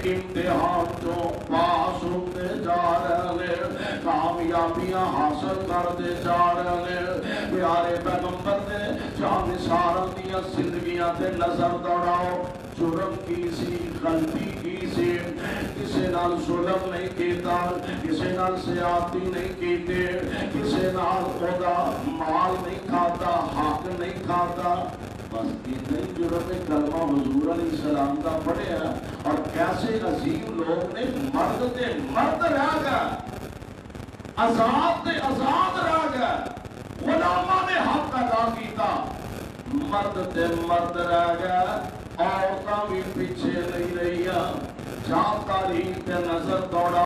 امتحان جو پاس ہوتے جا رہے ہیں, کامیابیاں حاصل کرتے جا رہے ہیں. پیارے پیغمبر نے جان نثار دیا زندگیاں تے نظر دوڑاؤ. جرم کی سی, غلطی کی سی, کسے نال ظلم نہیں کیتا, کسے نال زیادتی نہیں کیتے, کسے نال خدا مال نہیں کھاتا, حق نہیں کھاتا. بس اتنے جرم کلمہ حضور علیہ السلام کا پڑھے ہیں. اور کیسے عظیم لوگ نے مرد تے مرد رہ گئے, آزاد تے آزاد رہ گئے, غلامہ نے حق ادا کیتا. مرد تے مرد رہ گئے, عورتاں بھی پیچھے نہیں رہی. جہاں تاریخ تے نظر دوڑا,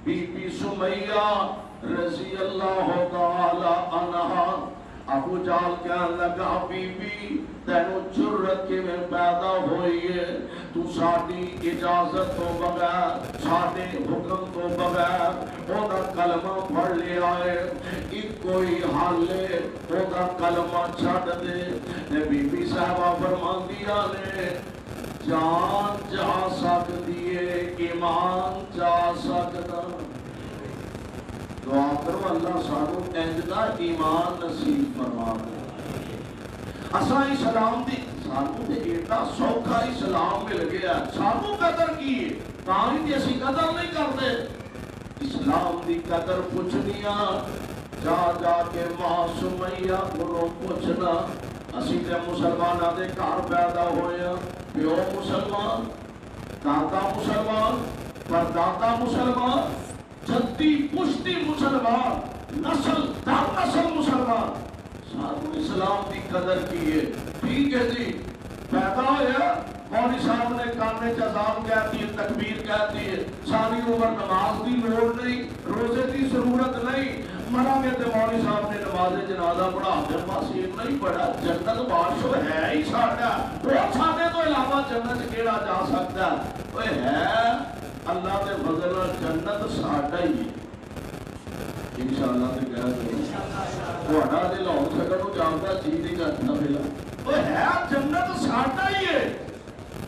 بی بی سمیہ رضی اللہ تعالی عنہا, ابو جہل کہنے لگا, بی بی تینوں جرت کے میں پیدا ہوئی ہے, تو ساڑی اجازت تو بغیر, ساڑے حکم تو بغیر اوہ کلمہ پڑھ لے آئے. ایک کوئی حال لے, اوہ کلمہ چھڑ دے. بی بی صاحبہ فرمان دیا نے, جان جا سکتی ہے, ایمان جا سکتا. دعا کرو اللہ سانو انجدہ ایمان نصیب فرما دے. اساں اسلام دی سانو تے ایڈا سوکھا اسلام مل گیا, سانو قدر کی ہے, تاں دی اسی قدر نہیں کرتے. اسلام دی قدر پوچھنیاں, جا جا کے ماں سمیہ کو پوچھنا. اسی تے مسلمانہ دے گھر پیدا ہویا, پیو مسلمان, دادا مسلمان, پردادا مسلمان, جدی پشتی مسلمان, نسل در نسل مسلمان. سانو اسلام دی قدر کی ہے. ٹھیک ہے جی, پیدا ہویا, مولوی صاحب نے کانے اذان کہتی ہے, تکبیر کہتی ہے, ساری عمر نماز دی لوڑ نہیں, روزے دی ضرورت نہیں. مرا میں تے مولوی صاحب نے نماز جنازہ پڑھا دے, بس یہ نہیں پڑھا. جنت بادشو ہے ہی ساڈا, وہ ساڈے تو علاوہ جنت کیڑا جا سکتا ہے؟ وہ ہے اللہ دے فضل جنت ساڈا ہی ہے. انشاءاللہ سے کہہ دو تھوڑا دل ہو سکن نو جاندا چیز نہیں کرتا پہلا وہ ہے جنت ساڈا ہی ہے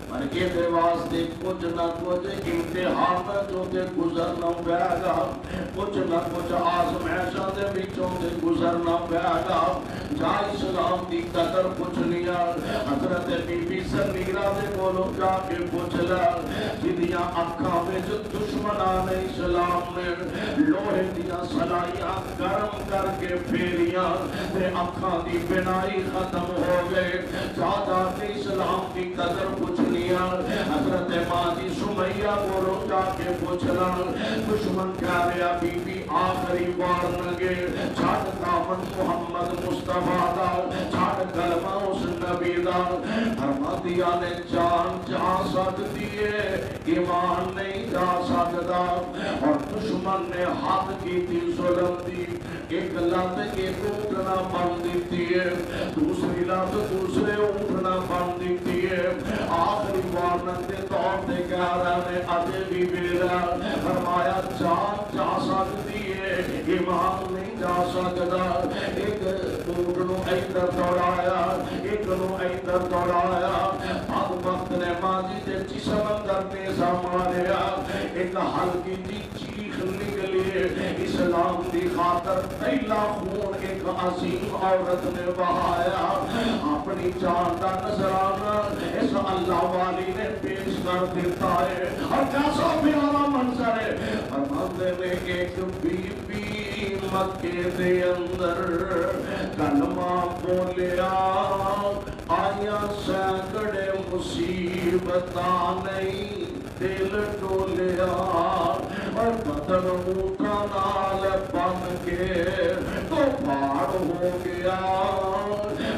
پر یہ دے واسطے کچھ نہ کچھ امتحان جو تے گزرنا پیا گا کچھ نہ کچھ آزمائشاں دے وچوں تے گزرنا پیا گا جا اسلام دی قدر پوچھنی حضرت بی بی سمیرہ دے کولوں جا کے پوچھ لے جدیاں اکھاں وچ دشمنان اسلام نے لوہے دیاں سلائیاں گرم کر کے پھیریاں تے اکھاں دی بینائی ختم ہو گئے جا جا کے اسلام دی قدر پوچھنی حضرت ماجی سمیہ بولو جا کے پوچھنا دشمن کہہ رہا بی بی آخری بار نگے چھاڑ دامن محمد مصطفیٰ دا چھاڑ کلمہ اس نبی دا فرما دیا نے جان جا سکتی ہے ایمان نہیں جا سکتا اور دشمن نے ہاتھ کی تھی ظلم دی ایک لات ایک اونٹنا بن دیتی ہے دوسری لات دوسرے اونٹنا بن دیتی ہے آخری وارنن دے طور دے کہہ رہا نے آدھے بھی بیرا فرمایا جان جا سکتی ہے ایمان نہیں جا سکتا ایک اونٹ نو ایدر دوڑایا ایک نو ایدر دوڑایا بعد وقت نے ماضی دے جسم اندر نیزہ ماریا ایک ہلکی جی چیخ نکلی اسلام دی خاطر پہلا خون ایک عظیم عورت نے بہایا اپنی جان کا نذرانہ اس اللہ والی نے پیش کر دیتا ہے اور کیسا پیارا منظر ہے فرماتے میں ایک بی بی مکے دے اندر کلمہ بولیا آیا سینکڑے مصیبتاں نہیں دل ڈولیا اور بدن اونٹا نال بن کے تو پھاڑ ہو گیا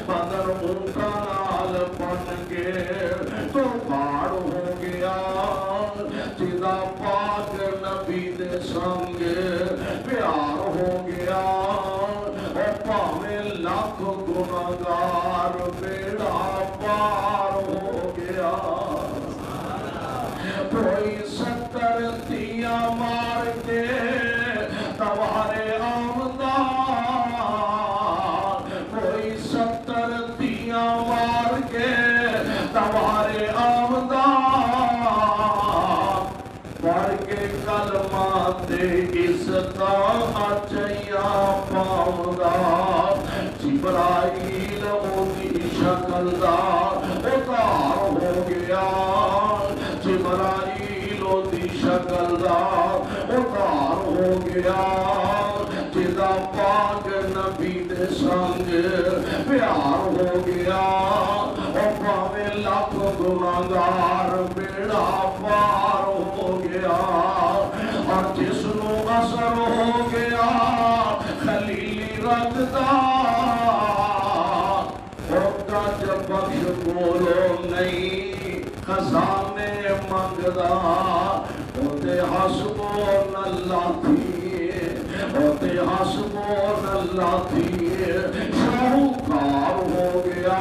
بدن اونٹا نال بن کے تو پھاڑ ہو گیا جدا پاک نبی دے سنگ پیار ہو گیا اور پاویں لاکھ گناہگار بیڑا پار ہو گیا کوئی 70 دیا مار کے توارے آمدان کوئی 70 دیا مار کے توارے آمدان پڑھ کے کلمہ دے عزتہ اچھیا پاؤدار جبرائیل ہوتی شکل دار اتار ہو گیا جبرائیل دی شکل دا اتار ہو گیا جدا پاک نبی دے سنگ پیار ہو گیا اور پاویں لاکھ گناہگار بیڑا پار ہو گیا اور جس نو اثر ہو گیا خلیلی رکھتا ہوتا جب بخش بولو نہیں خزانے منگدا ہوتے حسبون اللہ تھی ہوتے حسبون اللہ تھی شاہوکار ہو گیا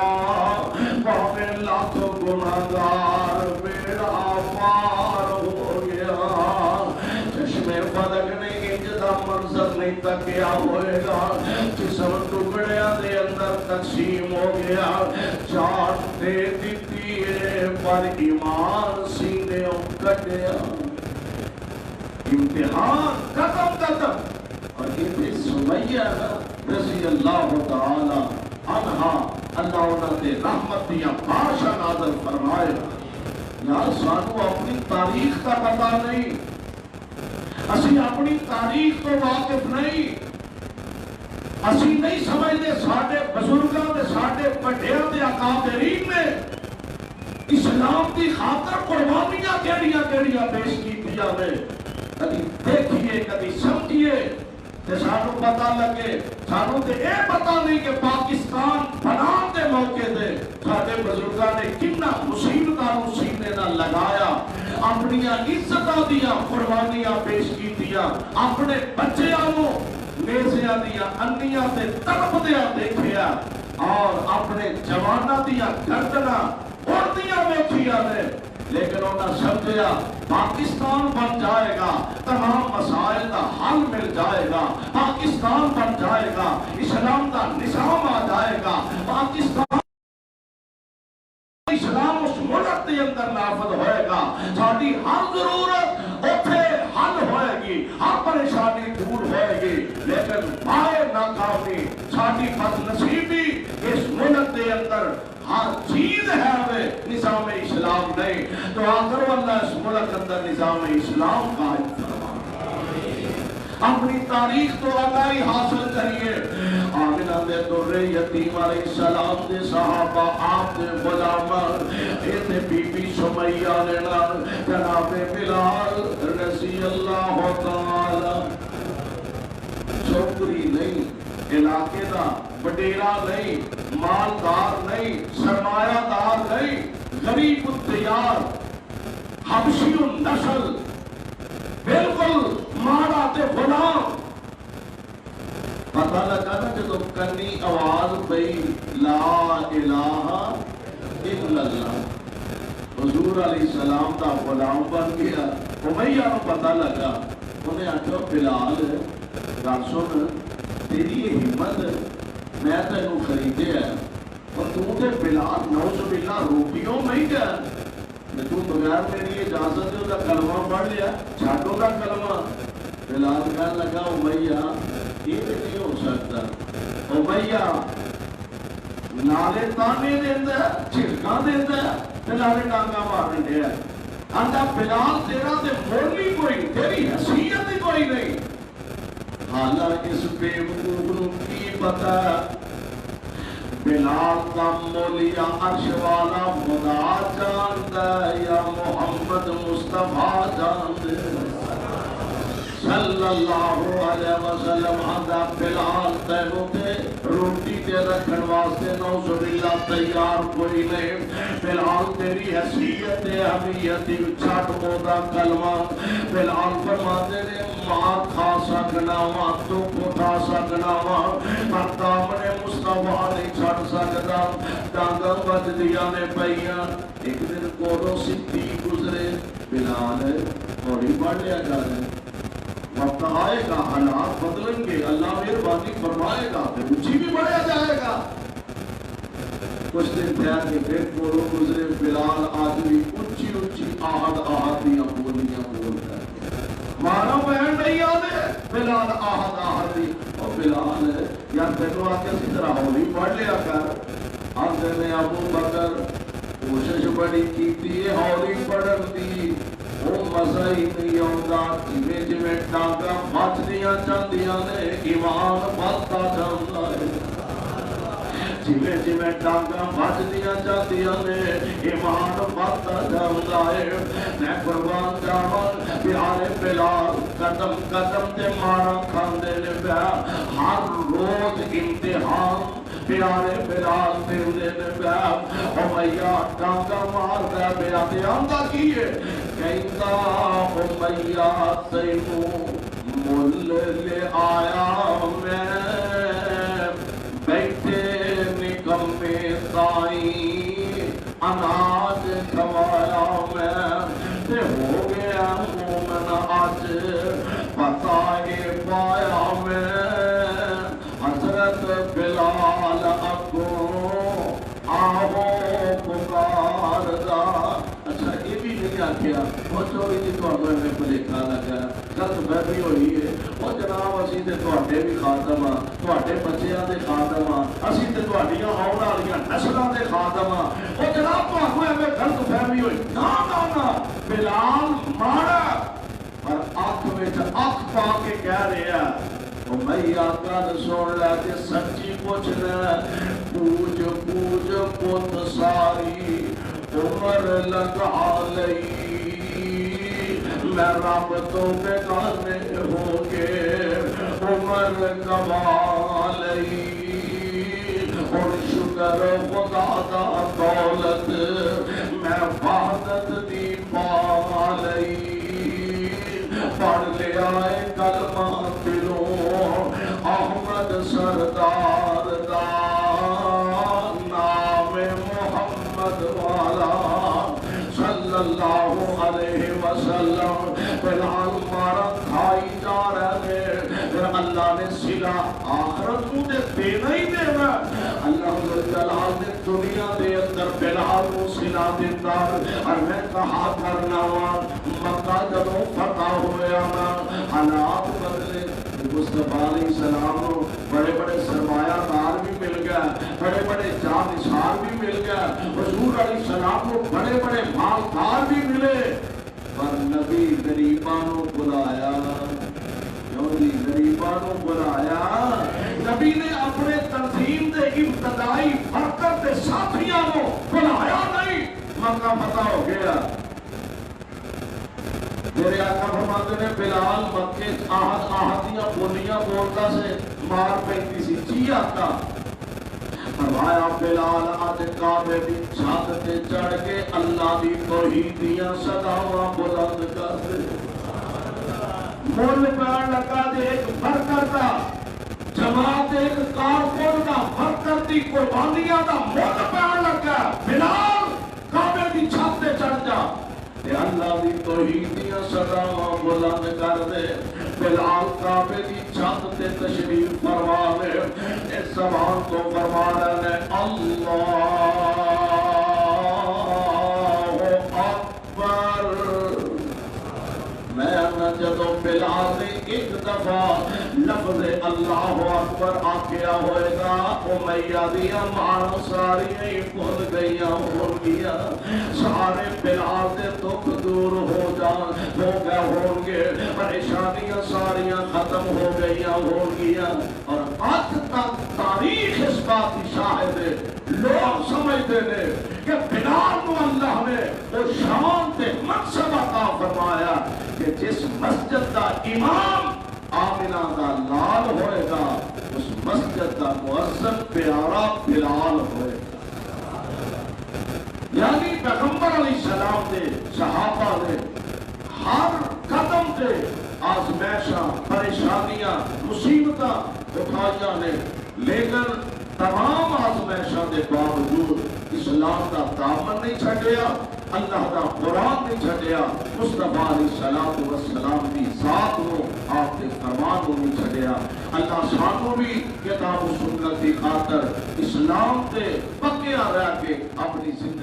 پاویں لاکھ گناہگار بیڑا پار ہو گیا چشمے فلک نے انجدہ منظر نہیں تکیا ہوئے گا جسم ٹکڑیاں دے اندر تقسیم ہو گیا چاٹ دے دیتی ہے پر ایمان سینے کٹیا امتحان ختم اور یہ بھی سمیہ رضی اللہ تعالی عنہ اللہ انہوں نے رحمت دیا باشا نازل فرمائے یار سانو اپنی تاریخ کا پتہ نہیں اسی اپنی تاریخ تو واقف نہیں اسی نہیں سمجھتے ساڑھے بزرگاں دے ساڑھے بڑھیاں دے اکابرین نے اسلام کی خاطر قربانیاں کیڑیاں پیش کیتیاں نے کبھی دیکھیے کبھی سمجھیے تے سانو پتہ لگے سانو تے اے پتہ نہیں کہ پاکستان بنان دے موقع دے ساڑھے بزرگاں نے کتنا مصیبتاں سینے نہ لگایا اپنی عزتاں دیا قربانیاں پیش کیتیاں اپنے بچیاں نو نیزیاں دیا انیاں تے تڑپ دیا دیکھیا اور اپنے جوانہ دیا گردنا اڑدیاں ویکھیا نے لیکن انہیں سمجھا پاکستان بن جائے گا، تمام مسائل کا حل مل جائے گا، پاکستان بن جائے گا، اسلام کا نظام آ جائے گا، پاکستان اسلام اس ملک کے اندر نافذ ہوئے گا، ساری ہر ضرورت اتھے حل ہوئے گی، ہر پریشانی دور ہوئے گی۔ لیکن بائے ناکامی ساری بد نصیبی اس ملک کے اندر ہر چیز ہے وہ نظام اسلام نہیں، تو آخر اللہ اس ملک اندر نظام اسلام قائم فرما۔ اپنی تاریخ تو آگاہی حاصل کریے۔ آمنہ دے در یتیم علیہ السلام دے صحابہ آپ دے غلامان ایتے بی بی سمیہ نے نال جناب بلال رضی اللہ تعالی چوکری نہیں، علاقے دا بڈیرا نہیں، مالدار نہیں، سرمایہ دار نہیں، غریب الدیار، حبشی النسل، بالکل مارا تے غلام۔ پتہ لگا نا جب کنی آواز پئی لا الہ الا اللہ، حضور علیہ السلام دا غلام بن گیا۔ امیہ کو پتہ لگا، انہیں آکھا بلال گل سن، تیری یہ ہمت میں تینوں خریدے ہے اور تو تے بلال نعوذ باللہ روٹیوں میں ہی گیا، تو بغیر میری اجازت ہے اس کا کلمہ پڑھ لیا، چھاٹوں کا کلمہ۔ بلال کہنے لگا امیہ یہ نہیں ہو سکتا، امیہ نالے تانے دیندہ ہے، چھڑکاں دیندہ ہے، نالے ٹانگا مارنے دے ہے۔ آندا بلال تیرا تے مولی کوئی، تیری حیثیت ہی کوئی نہیں۔ حالانکہ اس بے وقوف کی پتہ بلال کا مولیا عرش والا خدا جاندہ یا محمد مصطفیٰ جاندہ صلی اللہ علیہ وسلم۔ آدھا بلال تینوں تے روٹی تے رکھن واسطے نعوذ باللہ تیار کوئی نہیں، بلال تیری حیثیت اہمیت چھٹ مودا کلمہ۔ بلال فرماتے نے مار کھا سکنا وا، دکھ اٹھا سکنا وا، پر دامن مصطفیٰ نہیں چھڑ سکتا، ڈانگاں بج دیا نے پئیاں۔ ایک دن کورو سکتی گزرے، بلال اور ہی پڑھ لیا جا رہے، وقت آئے گا حالات بدلیں گے، اللہ مہربانی فرمائے گا، پھر اونچی بھی بڑھیا جائے گا۔ کچھ دن ٹھہر کے پھر کورو گزرے، بلال آج بھی اونچی اونچی آہد آہدیاں بولیاں بول کر مارا بہن نہیں آدھے، بلال آہد آہدی۔ اور بلال یار تینوں آکے اسی طرح ہولی پڑھ لیا کر۔ آدھے نے ابو بکر کوشش بڑی کیتی ہے ہولی پڑھن دی، وہ مزہ ہی نہیں آؤں جویں جویں ٹانگاں بچدیاں جاندیاں نے ایمان بڑھتا جاندا ہے، جویں جویں ٹانگاں بچدیاں جاندیاں نے ایمان بڑھتا جاندا ہے۔ میں قربان جاواں پیارے بلال قدم قدم تے مارا کھاندے نے پیا، ہر روز امتحان پیارے بلال دیندے نے پیا۔ امیہ ٹانگا ماردا پیا تے آندا کی ہے، کہندا امیہ تینوں مل لے آیا میں، بیٹھے نکمے تائیں اناج کھوایا میں، تے ہو گیا مومن آج بتائے پایا میں۔ حضرت بلال اگوں آہو پکار دا۔ اچھا یہ بھی نہیں آکھیا وہ چوری جی تھوڑا میں بلیکھا لگا غلط فہمی ہوئی ہے، وہ جناب اسی تے تواڈے بھی خادم ہاں، تواڈے بچیاں دے خادم ہاں، اسی تے تواڈیاں آਉਣ والیاں نسلاں دے خادم ہاں، وہ جناب تہاڈوں ایویں غلط فہمی ہوئی۔ نا نا نا، بلال مارا پر اکھ وچ اکھ پا کے کہہ رہا امیہ گل سن لے کہ سچی پوچھنا، پوج پوج پت ساری عمر لگا لئی، میں رب تو بیگانے ہو کے عمر گوا لئی، اور شکر خدا دا دولت میں وحدت دی پا لئی، پڑھ لیا اے کلمہ دلوں احمد سردار دا، نام محمد والا صلی اللہ علیہ وسلم بلال مارا کھائی جا رہے ہیں، پھر اللہ نے صلہ آخرت کو دے دینا ہی دینا۔ اللہ جلال نے دنیا دے اندر بلال کو صلہ دیتا، اور میں کہا کرنا مکہ جدوں فتح ہویا نا حالات بدلے، مصطفیٰ علیہ السلام بڑے بڑے سرمایہ دار بھی مل گئے، بڑے بڑے جانشار بھی مل گئے، حضور علیہ السلام کو بڑے بڑے مالدار بھی ملے، پر نبی غریبانوں بلایا، غریبانوں بلایا۔ نبی نے اپنے تنظیم دے ابتدائی فرقت دے ساتھیاں کو بلایا نہیں، مکہ فتح ہو گیا۔ میرے آقا فرماتے نے بلال مکے آہدیاں بولیاں بولتا سے مار پہنتی سی چی آتا، فرمایا بلال آج کعبے دی چھت تے چڑھ کے اللہ دی توحید دیاں صداواں بلند کر دے۔ مول پڑھ لگا دے ایک برکت دا، جماعت ایک کارکن دا برکت دی قربانیاں دا مول پڑھ لگا، بلال کعبے دی چھت تے چڑھ جا تے اللہ دی توحید دیاں صداواں بلند کر دے۔ بلال کعبے دی چھت تے تشریف فرما لے، اس زبان تو فرما رہے اللہ اکبر۔ میں جدو بلال نے ایک دفعہ لفظ اللہ اکبر آکھیا ہوئے گا، امیہ دیا مارا ساری ہی بھول گئیاں ہو گیا، سارے بلال دے دکھ دور ہو گئے ہوں گے، پریشانیاں ساریاں ختم ہو گئیاں ہو گیا۔ اور آج تک تاریخ اس بات کی شاہد ہے، لوگ سمجھتے ہیں کہ بلال کو اللہ نے وہ شان تے منصب عطا فرمایا کہ جس مسجد دا امام آمنہ دا لال ہوئے گا، اس مسجد دا مؤذن پیارا بلال ہوئے گا۔ یعنی پیغمبر علیہ السلام دے صحابہ نے ہر قدم دے آزمائشاں پریشانیاں مصیبتاں اٹھائیاں نے، لیکن تمام آزمائشاں دے باوجود اسلام دا دامن نہیں چھڈیا، اللہ دا قرآن نہیں چھڈیا، مصطفیٰ علیہ السلام دی ذات نو آپ دے فرمان نو نہیں چھڈیا۔ اللہ سانو بھی کتاب و سنت دی خاطر اسلام تے پکیاں رہ کے اپنی زندگی